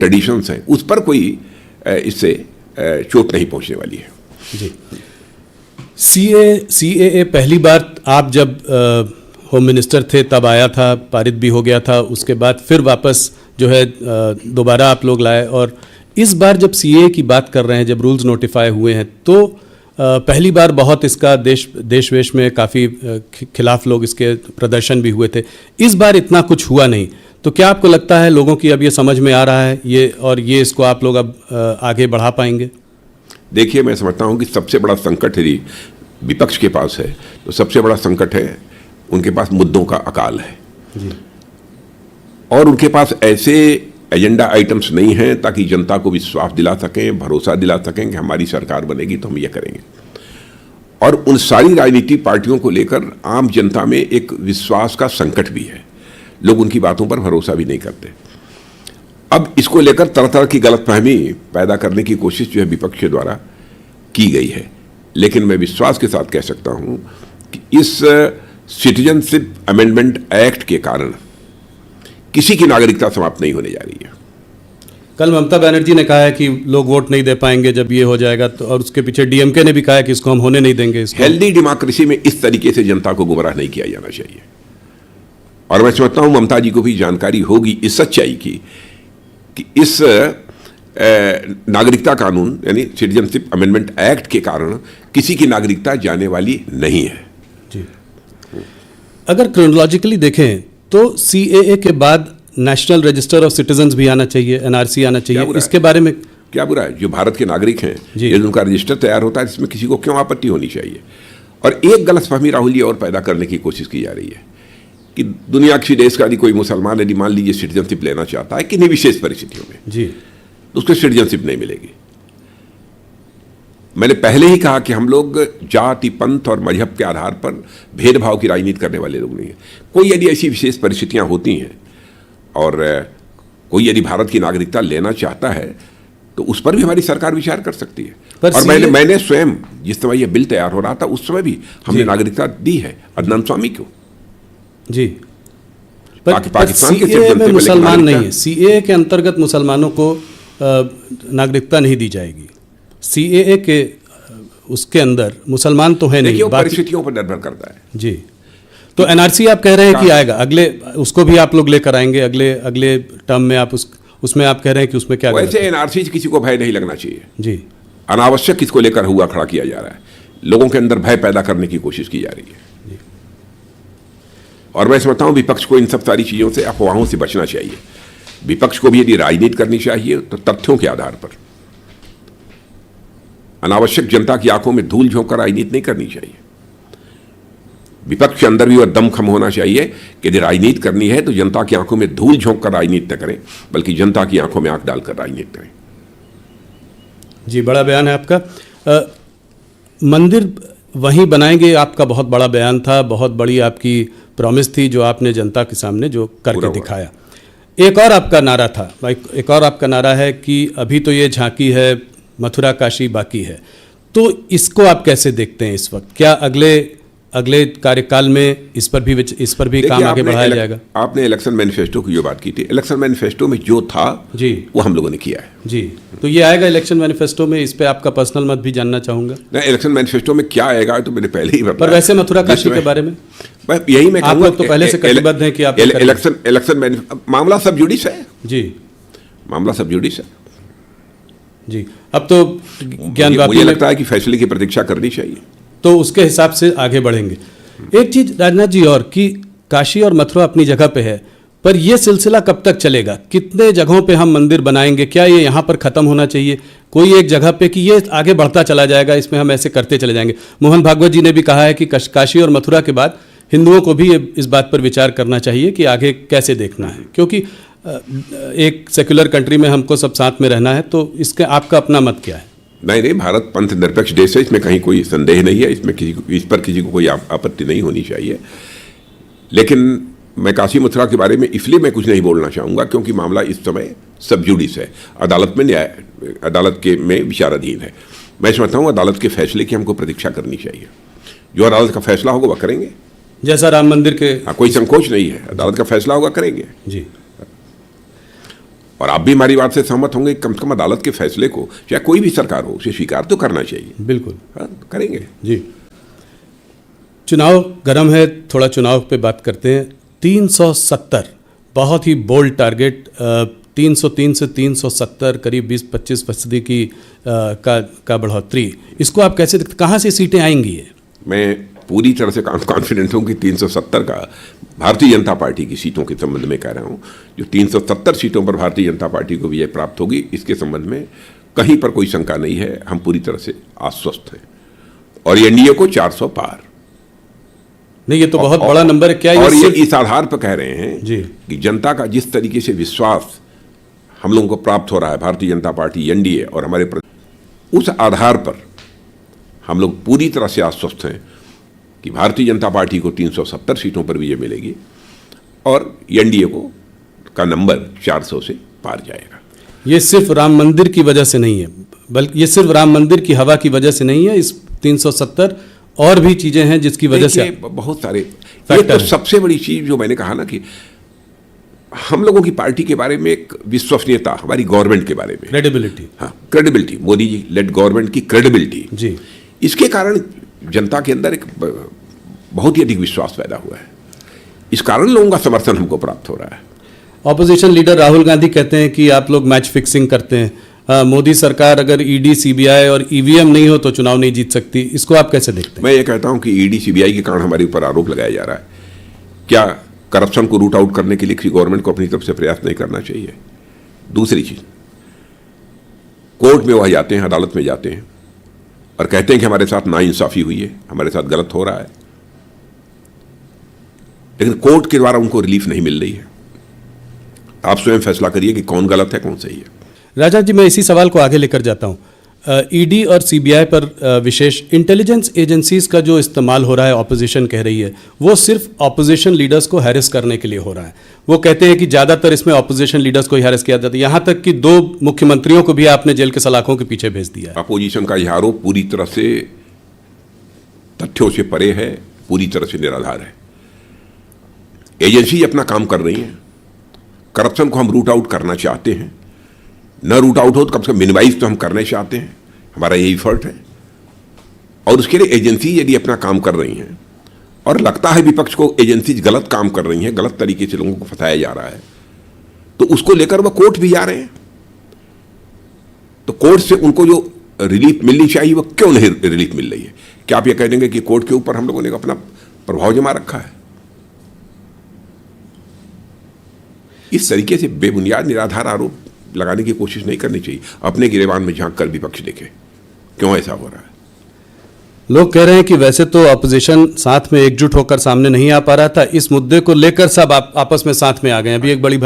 Traditions हैं, उस पर कोई इससे चोट नहीं पहुंचने वाली है। जी, CAA पहली बार आप जब होम मिनिस्टर थे तब आया था, पारित भी हो गया था, उसके बाद फिर वापस जो है दोबारा आप लोग लाए, और इस बार जब CAA की बात कर रहे हैं, जब रूल्स नोटिफाई हुए हैं, तो पहली बार बहुत इसका देश वेश में काफ़ी खिलाफ लोग इसके प्रदर्शन भी हुए थे। इस बार इतना कुछ हुआ नहीं, तो क्या आपको लगता है लोगों की अब ये समझ में आ रहा है ये, और ये इसको आप लोग अब आगे बढ़ा पाएंगे? देखिए, मैं समझता हूँ कि सबसे बड़ा संकट यदि विपक्ष के पास है तो सबसे बड़ा संकट है उनके पास मुद्दों का अकाल है जी। और उनके पास ऐसे एजेंडा आइटम्स नहीं हैं ताकि जनता को विश्वास दिला सकें, भरोसा दिला सकें कि हमारी सरकार बनेगी तो हम ये करेंगे। और उन सारी राजनीतिक पार्टियों को लेकर आम जनता में एक विश्वास का संकट भी है, लोग उनकी बातों पर भरोसा भी नहीं करते। अब इसको लेकर तरह तरह की गलतफहमी पैदा करने की कोशिश जो है विपक्ष द्वारा की गई है, लेकिन मैं विश्वास के साथ कह सकता हूं कि इस सिटीजनशिप अमेंडमेंट एक्ट के कारण किसी की नागरिकता समाप्त नहीं होने जा रही है। कल ममता बनर्जी ने कहा है कि लोग वोट नहीं दे पाएंगे जब ये हो जाएगा, तो और उसके पीछे DMK ने भी कहा है कि इसको हम होने नहीं देंगे। हेल्दी डेमोक्रेसी में इस तरीके से जनता को गुमराह नहीं किया जाना चाहिए, और मैं समझता हूं ममता जी को भी जानकारी होगी इस सच्चाई की कि इस नागरिकता कानून यानी सिटीजनशिप अमेंडमेंट एक्ट के कारण किसी की नागरिकता जाने वाली नहीं है जी। अगर क्रोनोलॉजिकली देखें तो CAA के बाद नेशनल रजिस्टर ऑफ सिटीजन्स भी आना चाहिए, NRC आना चाहिए, इसके बारे में क्या बुरा है? जो भारत के नागरिक हैं, यदि उनका रजिस्टर तैयार होता है, इसमें किसी को क्यों आपत्ति होनी चाहिए? और एक गलतफहमी राहुल जी और पैदा करने की कोशिश की जा रही है कि दुनिया किसी देश का यदि कोई मुसलमान यदि मान लीजिए सिटीजनशिप लेना चाहता है किन्हीं विशेष परिस्थितियों में जी, तो उसको सिटीजनशिप नहीं मिलेगी। मैंने पहले ही कहा कि हम लोग जाति, पंथ और मजहब के आधार पर भेदभाव की राजनीति करने वाले लोग नहीं हैं। कोई यदि ऐसी विशेष परिस्थितियां होती हैं और कोई यदि भारत की नागरिकता लेना चाहता है तो उस पर भी हमारी सरकार विचार कर सकती है। और मैंने स्वयं जिस समय यह बिल तैयार हो रहा था उस समय भी हमने नागरिकता दी है अदनान स्वामी को जी। पाकिस्तान के मुसलमान नहीं है, CAA के अंतर्गत मुसलमानों को नागरिकता नहीं दी जाएगी। CAA के उसके अंदर मुसलमान तो है नहीं, परिस्थितियों पर निर्भर करता है जी। तो NRC आप कह रहे हैं कि आएगा, अगले उसको भी आप लोग लेकर आएंगे अगले टर्म में, आप उसमें आप कह रहे हैं कि उसमें क्या? वैसे NRC से किसी को भय नहीं लगना चाहिए जी। अनावश्यक इसको लेकर हुआ खड़ा किया जा रहा है, लोगों के अंदर भय पैदा करने की कोशिश की जा रही है। और मैं समझता हूं विपक्ष को इन सब सारी चीजों से, अफवाहों से बचना चाहिए। विपक्ष को भी यदि राजनीति करनी चाहिए तो तथ्यों के आधार पर, अनावश्यक जनता की आंखों में धूल झोंक कर राजनीति नहीं करनी चाहिए। विपक्ष के अंदर भी वह दमखम होना चाहिए कि यदि राजनीति करनी है तो जनता की आंखों में धूल झोंक कर राजनीति न करें, बल्कि जनता की आंखों में आंख डालकर राजनीति करें। जी, बड़ा बयान है आपका। मंदिर वहीं बनाएंगे, आपका बहुत बड़ा बयान था, बहुत बड़ी आपकी प्रॉमिस थी जो आपने जनता के सामने जो करके दिखाया। एक और आपका नारा था, एक और आपका नारा है कि अभी तो ये झांकी है, मथुरा काशी बाकी है। तो इसको आप कैसे देखते हैं इस वक्त? क्या अगले कार्यकाल में इस पर भी काम आगे बढ़ाया जाएगा? आपने इलेक्शन मैनिफेस्टो की जो बात की थी, इलेक्शन मैनिफेस्टो में जो था जी वो हम लोगों ने किया है जी। तो ये आएगा इलेक्शन मैनिफेस्टो में, इस पे आपका पर्सनल मत भी जानना चाहूंगा। नहीं, इलेक्शन मैनिफेस्टो में क्या आएगा तो मैंने पहले ही बताया। पर वैसे मथुरा काशी के बारे में यही मैं कहूंगा, आप लोग तो पहले से कटिबद्ध हैं कि आप इलेक्शन मामला सब जुडिस है जी, मामला सब जुडिस है जी। अब तो ज्ञानवापी मुझे लगता है कि फैसले की प्रतीक्षा करनी चाहिए, तो उसके हिसाब से आगे बढ़ेंगे। एक चीज राजनाथ जी और कि काशी और मथुरा अपनी जगह पे है, पर यह सिलसिला कब तक चलेगा? कितने जगहों पे हम मंदिर बनाएंगे? क्या ये यहाँ पर ख़त्म होना चाहिए कोई एक जगह पे कि ये आगे बढ़ता चला जाएगा, इसमें हम ऐसे करते चले जाएंगे? मोहन भागवत जी ने भी कहा है कि काशी और मथुरा के बाद हिंदुओं को भी इस बात पर विचार करना चाहिए कि आगे कैसे देखना है, क्योंकि एक सेक्युलर कंट्री में हमको सब साथ में रहना है। तो इसके आपका अपना मत क्या है? नहीं, भारत पंथ निरपेक्ष देश है, इसमें कहीं कोई संदेह नहीं है, इसमें इस पर किसी को कोई आपत्ति नहीं होनी चाहिए। लेकिन मैं काशी मथुरा के बारे में इसलिए मैं कुछ नहीं बोलना चाहूँगा क्योंकि मामला इस समय सब जुडिस है, अदालत में विचाराधीन है। मैं समझता हूँ अदालत के फैसले की हमको प्रतीक्षा करनी चाहिए, जो अदालत का फैसला होगा वह करेंगे। जैसा राम मंदिर के कोई संकोच नहीं है, अदालत का फैसला होगा करेंगे जी। और आप भी हमारी बात से सहमत होंगे कि कम से कम अदालत के फैसले को चाहे कोई भी सरकार हो उसे स्वीकार तो करना चाहिए। बिल्कुल। हाँ, करेंगे जी। चुनाव गर्म है, थोड़ा चुनाव पे बात करते हैं। 370 बहुत ही बोल्ड टारगेट, 303 से 370 करीब 20-25% की का बढ़ोतरी, इसको आप कैसे देखते, कहाँ से सीटें आएंगी ये? मैं पूरी तरह से कॉन्फिडेंट हूँ कि 370 का भारतीय जनता पार्टी की सीटों के संबंध में कह रहा हूँ, जो 370 सीटों पर भारतीय जनता पार्टी को विजय प्राप्त होगी, इसके संबंध में कहीं पर कोई शंका नहीं है। हम पूरी तरह से आश्वस्त हैं और एनडीए को 400 पार। नहीं, ये तो बहुत बड़ा नंबर है। क्या और ये सिर्फ इस आधार पर कह रहे हैं जी कि जनता का जिस तरीके से विश्वास हम लोगों को प्राप्त हो रहा है भारतीय जनता पार्टी, एनडीए और हमारे उस आधार पर हम लोग पूरी तरह से आश्वस्त हैं कि भारतीय जनता पार्टी को 370 सीटों पर विजय मिलेगी और एनडीए को का नंबर 400 से पार जाएगा। ये सिर्फ राम मंदिर की वजह से नहीं है, बल्कि ये सिर्फ राम मंदिर की हवा की वजह से नहीं है। इस 370 और भी चीजें हैं जिसकी वजह से बहुत सारे, ये तो सबसे बड़ी चीज जो मैंने कहा ना कि हम लोगों की पार्टी के बारे में एक विश्वसनीयता, हमारी गवर्नमेंट के बारे में क्रेडिबिलिटी, हाँ credibility, Modi ji lead government की क्रेडिबिलिटी जी, इसके कारण जनता के अंदर एक बहुत ही अधिक विश्वास पैदा हुआ है। इस कारण लोगों का समर्थन हमको प्राप्त हो रहा है। ऑपोजिशन लीडर राहुल गांधी कहते हैं कि आप लोग मैच फिक्सिंग करते हैं, मोदी सरकार अगर ईडी सीबीआई और ईवीएम नहीं हो तो चुनाव नहीं जीत सकती, इसको आप कैसे देखते हैं? मैं ये कहता हूं कि ईडी सीबीआई के कारण हमारे ऊपर आरोप लगाया जा रहा है। क्या करप्शन को रूट आउट करने के लिए किसी गवर्नमेंट को अपनी तरफ से प्रयास नहीं करना चाहिए? दूसरी चीज, कोर्ट में वह जाते हैं, अदालत में जाते हैं और कहते हैं कि हमारे साथ नाइंसाफी हुई है, हमारे साथ गलत हो रहा है, लेकिन कोर्ट के द्वारा उनको रिलीफ नहीं मिल रही है। आप स्वयं फैसला करिए कि कौन गलत है, कौन सही है। राजा जी, मैं इसी सवाल को आगे लेकर जाता हूँ। ईडी और सीबीआई पर विशेष इंटेलिजेंस एजेंसीज का जो इस्तेमाल हो रहा है, ऑपोजिशन कह रही है, वो सिर्फ ऑपोजिशन लीडर्स को हैरेस करने के लिए हो रहा है। वो कहते हैं कि ज़्यादातर इसमें ऑपोजिशन लीडर्स को ही हैरेस किया जाता है, यहाँ तक कि 2 मुख्यमंत्रियों को भी आपने जेल के सलाखों के पीछे भेज दिया है। अपोजिशन का यह आरोप पूरी तरह से तथ्यों से परे है, पूरी तरह से निराधार है। एजेंसी अपना काम कर रही हैं, करप्शन को हम रूट आउट करना चाहते हैं, न रूट आउट हो तो कम से कम मिनिमाइज तो हम करना चाहते हैं, हमारा यही एफर्ट है। और उसके लिए एजेंसी यदि अपना काम कर रही हैं और लगता है विपक्ष को एजेंसी गलत काम कर रही हैं, गलत तरीके से लोगों को फंसाया जा रहा है, तो उसको लेकर वह कोर्ट भी जा रहे हैं। तो कोर्ट से उनको जो रिलीफ मिलनी चाहिए वह क्यों नहीं रिलीफ मिल रही है? क्या आप ये कह देंगे कि कोर्ट के ऊपर हम लोगों ने अपना प्रभाव जमा रखा है? इस तरीके से बेबुनियाद निराधार आरोप लगाने की कोशिश नहीं करनी चाहिए। अपने गिरेबान में झांक कर विपक्ष देखे क्यों ऐसा हो रहा है। लोग कह रहे हैं कि वैसे तो अपोजिशन साथ में एकजुट होकर सामने नहीं आ पा रहा था, इस मुद्दे को लेकर सब आपस में साथ में आ गए। अभी एक बड़ी